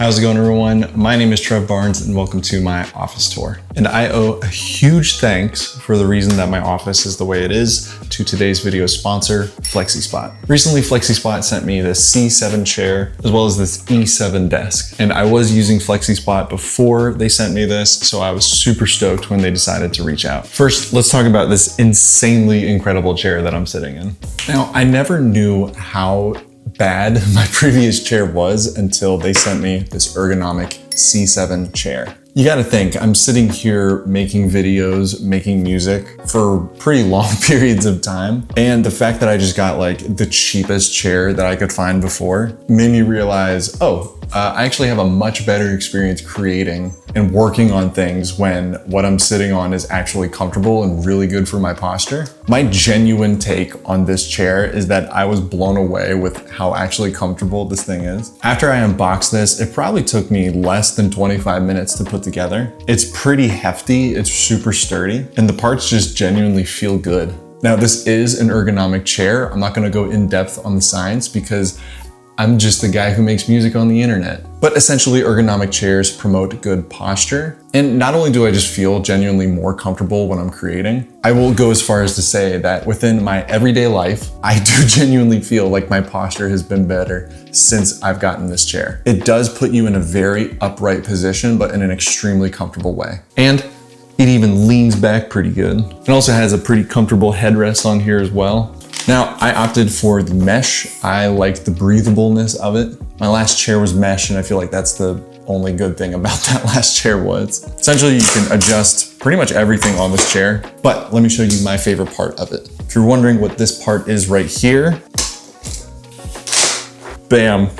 How's it going, everyone? My name is Trev Barnes and welcome to my office tour. And I owe a huge thanks for the reason that my office is the way it is to today's video sponsor, Flexispot. Recently, Flexispot sent me this C7 chair as well as this E7 desk. And I was using Flexispot before they sent me this, so I was super stoked when they decided to reach out. First, let's talk about this insanely incredible chair that I'm sitting in. Now, I never knew how bad my previous chair was until they sent me this ergonomic C7 chair. You gotta think, I'm sitting here making videos, making music for pretty long periods of time. And the fact that I just got like the cheapest chair that I could find before made me realize, I actually have a much better experience creating and working on things when what I'm sitting on is actually comfortable and really good for my posture. My genuine take on this chair is that I was blown away with how actually comfortable this thing is. After I unboxed this, it probably took me less than 25 minutes to put together. It's pretty hefty, it's super sturdy, and the parts just genuinely feel good. Now, this is an ergonomic chair. I'm not gonna go in depth on the science because I'm just the guy who makes music on the internet. But essentially, ergonomic chairs promote good posture. And not only do I just feel genuinely more comfortable when I'm creating, I will go as far as to say that within my everyday life, I do genuinely feel like my posture has been better since I've gotten this chair. It does put you in a very upright position, but in an extremely comfortable way. And it even leans back pretty good. It also has a pretty comfortable headrest on here as well. Now, I opted for the mesh. I liked the breathableness of it. My last chair was mesh, and I feel like that's the only good thing about that last chair was. Essentially, you can adjust pretty much everything on this chair, but let me show you my favorite part of it. If you're wondering what this part is right here, bam.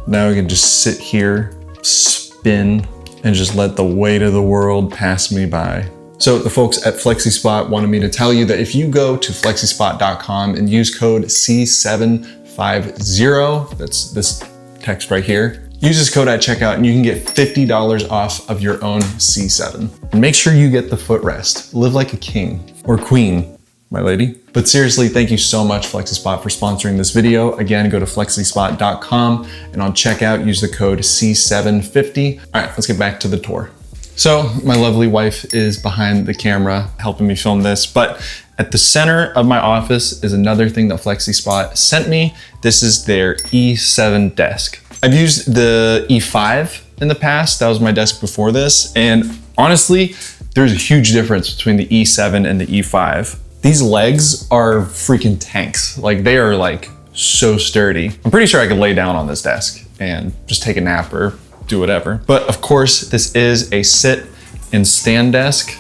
Now I can just sit here, spin, and just let the weight of the world pass me by. So the folks at Flexispot wanted me to tell you that if you go to flexispot.com and use code C750, that's this text right here, use this code at checkout and you can get $50 off of your own C7. And make sure you get the footrest. Live like a king or queen, my lady. But seriously, thank you so much, Flexispot, for sponsoring this video. Again, go to flexispot.com and on checkout, use the code C750. All right, let's get back to the tour. So my lovely wife is behind the camera helping me film this, but at the center of my office is another thing that Flexispot sent me. This is their E7 desk. I've used the E5 in the past. That was my desk before this. And honestly, there's a huge difference between the E7 and the E5. These legs are freaking tanks. Like they are like so sturdy. I'm pretty sure I could lay down on this desk and just take a nap or do whatever. But of course, this is a sit and stand desk.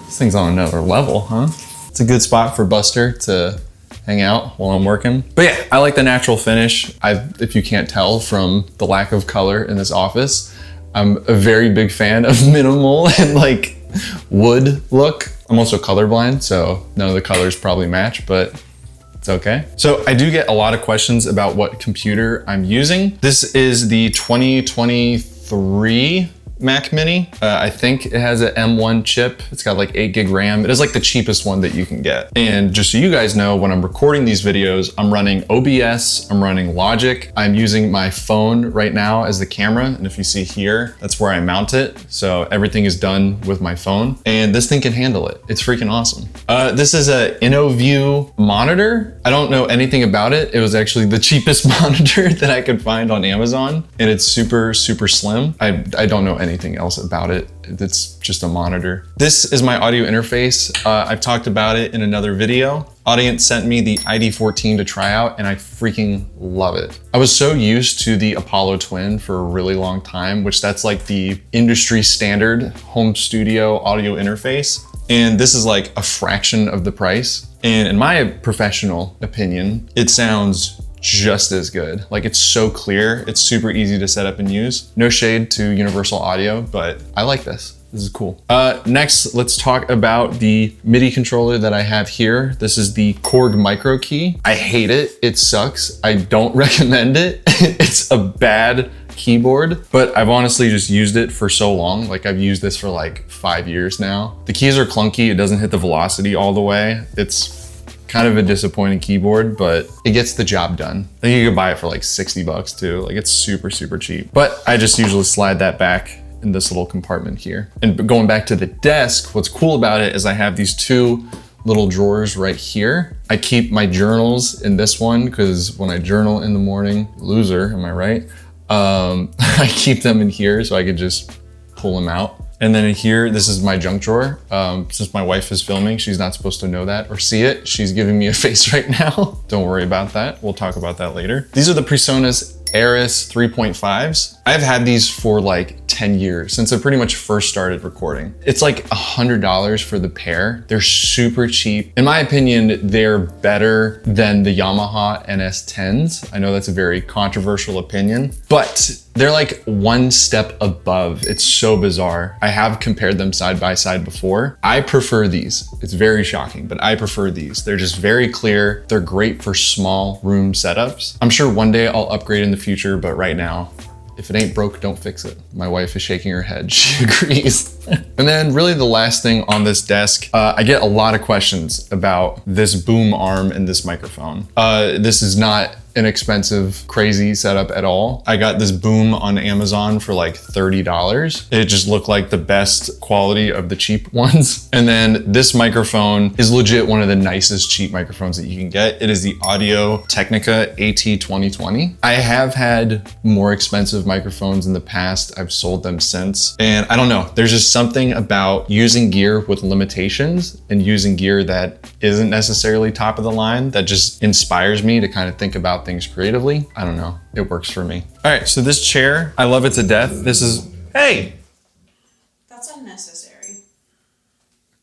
This thing's on another level, huh? It's a good spot for Buster to hang out while I'm working. But yeah, I like the natural finish. If you can't tell from the lack of color in this office, I'm a very big fan of minimal and like wood look. I'm also colorblind, so none of the colors probably match, but it's okay. So I do get a lot of questions about what computer I'm using. This is the 2023 Mac Mini. I think it has an M1 chip. It's got like 8 gig RAM. It is like the cheapest one that you can get. And just so you guys know, when I'm recording these videos, I'm running OBS, I'm running Logic. I'm using my phone right now as the camera. And if you see here, that's where I mount it. So everything is done with my phone and this thing can handle it. It's freaking awesome. This is a InnoView monitor. I don't know anything about it. It was actually the cheapest monitor that I could find on Amazon. And it's super, super slim. I don't know anything else about it. It's just a monitor. This is my audio interface. I've talked about it in another video. Audience sent me the ID14 to try out and I freaking love it. I was so used to the Apollo Twin for a really long time, which that's like the industry standard home studio audio interface. And this is like a fraction of the price. And in my professional opinion, it sounds just as good. Like it's so clear, it's super easy to set up and use. No shade to Universal Audio, but I like this. This is cool. Next, let's talk about the MIDI controller that I have here. This is the Korg Micro Key. I hate it, it sucks. I don't recommend it. It's a bad keyboard, but I've honestly just used it for so long. Like I've used this for like 5 years now. The keys are clunky, it doesn't hit the velocity all the way. It's Kind of a disappointing keyboard, but it gets the job done. I think you could buy it for like 60 bucks too. Like it's super, super cheap. But I just usually slide that back in this little compartment here. And going back to the desk, what's cool about it is I have these two little drawers right here. I keep my journals in this one because when I journal in the morning, loser, am I right? I keep them in here so I could just pull them out. And then in here, this is my junk drawer. Since my wife is filming, she's not supposed to know that or see it. She's giving me a face right now. Don't worry about that. We'll talk about that later. These are the PreSonus Aris 3.5s. I've had these for like 10 years since I pretty much first started recording. It's like $100 for the pair. They're super cheap. In my opinion, they're better than the Yamaha NS10s. I know that's a very controversial opinion, but they're like one step above. It's so bizarre. I have compared them side by side before. I prefer these. It's very shocking, but I prefer these. They're just very clear. They're great for small room setups. I'm sure one day I'll upgrade in the future, but right now, if it ain't broke, don't fix it. My wife is shaking her head, she agrees. And then really the last thing on this desk, I get a lot of questions about this boom arm and this microphone. This is not an expensive, crazy setup at all. I got this boom on Amazon for like $30. It just looked like the best quality of the cheap ones. And then this microphone is legit one of the nicest cheap microphones that you can get. It is the Audio Technica AT2020. I have had more expensive microphones in the past. I've sold them since. And I don't know, there's just something about using gear with limitations and using gear that isn't necessarily top of the line that just inspires me to kind of think about things creatively. I don't know, it works for me. All right, so this chair, I love it to death. This is, hey. That's unnecessary.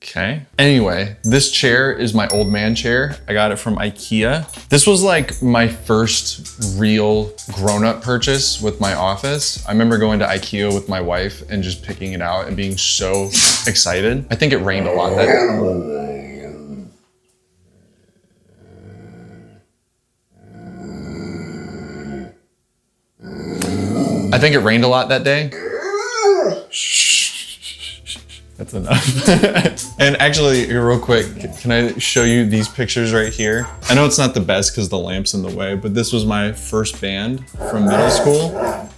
Okay. Anyway, this chair is my old man chair. I got it from IKEA. This was like my first real grown-up purchase with my office. I remember going to IKEA with my wife and just picking it out and being so excited. I think it rained a lot that day. I think it rained a lot that day. That's enough. And actually, real quick, can I show you these pictures right here? I know it's not the best because the lamp's in the way, but this was my first band from middle school.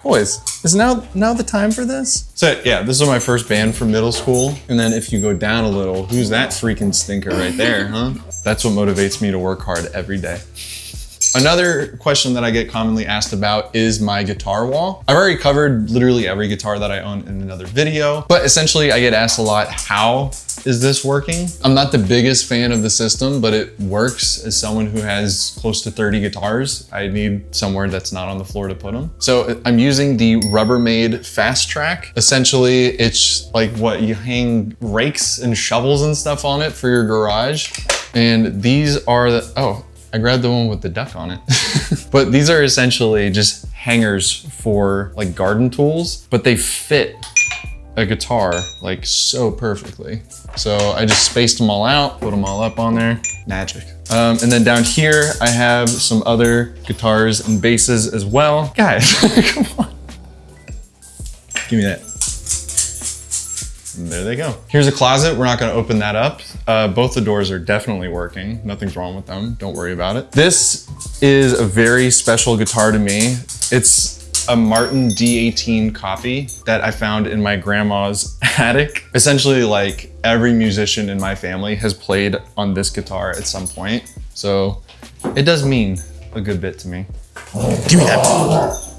Boys, is now the time for this? So yeah, this was my first band from middle school. And then if you go down a little, who's that freaking stinker right there, huh? That's what motivates me to work hard every day. Another question that I get commonly asked about is my guitar wall. I've already covered literally every guitar that I own in another video, but essentially I get asked a lot, how is this working? I'm not the biggest fan of the system, but it works. As someone who has close to 30 guitars, I need somewhere that's not on the floor to put them. So I'm using the Rubbermaid Fast Track. Essentially, it's like what you hang rakes and shovels and stuff on it for your garage. And these are the, oh, I grabbed the one with the duck on it. But these are essentially just hangers for like garden tools, but they fit a guitar like so perfectly. So I just spaced them all out, put them all up on there, magic. And then down here, I have some other guitars and basses as well. Guys, come on. Give me that. And there they go. Here's a closet. We're not gonna open that up. Both the doors are definitely working. Nothing's wrong with them. Don't worry about it. This is a very special guitar to me. It's a Martin D18 copy that I found in my grandma's attic. Essentially, like every musician in my family has played on this guitar at some point. So it does mean a good bit to me. Give me that.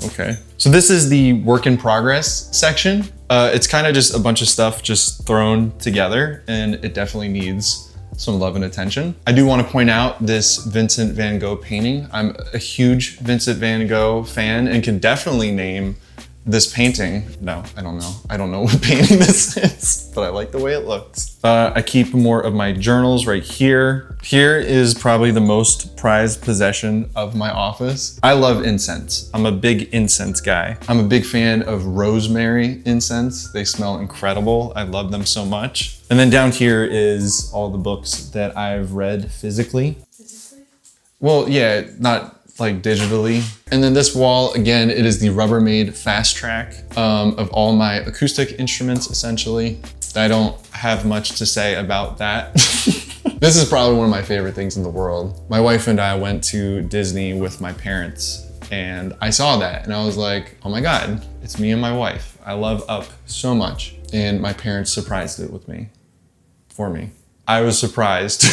Okay, so this is the work in progress section. It's kind of just a bunch of stuff just thrown together, and it definitely needs some love and attention. I do want to point out this Vincent van Gogh painting. I'm a huge Vincent van Gogh fan and can definitely name this painting. No, I don't know. I don't know what painting this is, but I like the way it looks. I keep more of my journals right here. Here is probably the most prized possession of my office. I love incense. I'm a big incense guy. I'm a big fan of rosemary incense. They smell incredible. I love them so much. And then down here is all the books that I've read physically. Physically? Well, yeah, not like digitally. And then this wall, again, it is the Rubbermaid Fast Track of all my acoustic instruments, essentially. I don't have much to say about that. This is probably one of my favorite things in the world. My wife and I went to Disney with my parents and I saw that and I was like, oh my God, it's me and my wife. I love Up so much. And my parents surprised it with me, for me. I was surprised to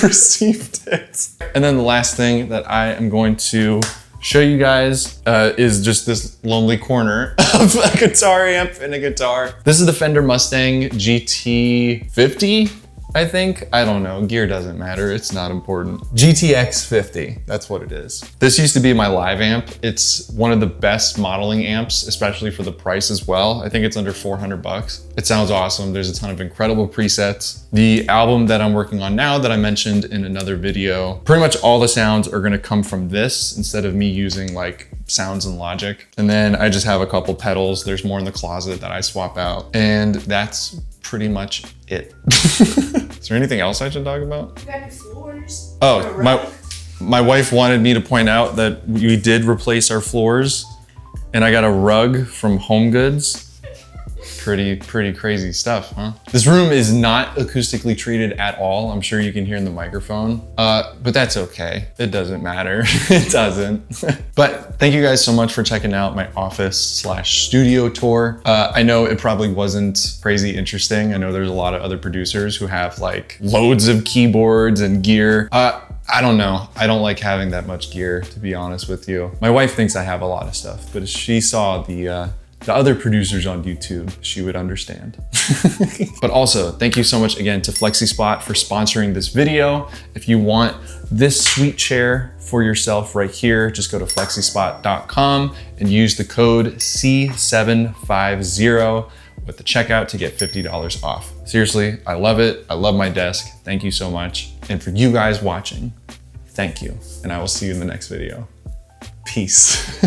received it. And then the last thing that I am going to show you guys is just this lonely corner of a guitar amp and a guitar. This is the Fender Mustang GT50, I think. I don't know, gear doesn't matter, it's not important. GTX 50, that's what it is. This used to be my live amp. It's one of the best modeling amps, especially for the price as well. I think it's under 400 bucks. It sounds awesome. There's a ton of incredible presets. The album that I'm working on now that I mentioned in another video, pretty much all the sounds are gonna come from this instead of me using like sounds in Logic. And then I just have a couple pedals. There's more in the closet that I swap out. And that's pretty much it. Is there anything else I should talk about? You got new floors. Oh, my wife wanted me to point out that we did replace our floors and I got a rug from Home Goods. Pretty crazy stuff, huh? This room is not acoustically treated at all. I'm sure you can hear in the microphone, but that's okay. It doesn't matter, it doesn't. But thank you guys so much for checking out my office/studio tour. I know it probably wasn't crazy interesting. I know there's a lot of other producers who have like loads of keyboards and gear. I don't know. I don't like having that much gear, to be honest with you. My wife thinks I have a lot of stuff, but if she saw the other producers on YouTube, she would understand. But also, thank you so much again to Flexispot for sponsoring this video. If you want this sweet chair for yourself right here, just go to flexispot.com and use the code C750 with the checkout to get $50 off. Seriously, I love it. I love my desk. Thank you so much. And for you guys watching, thank you. And I will see you in the next video. Peace.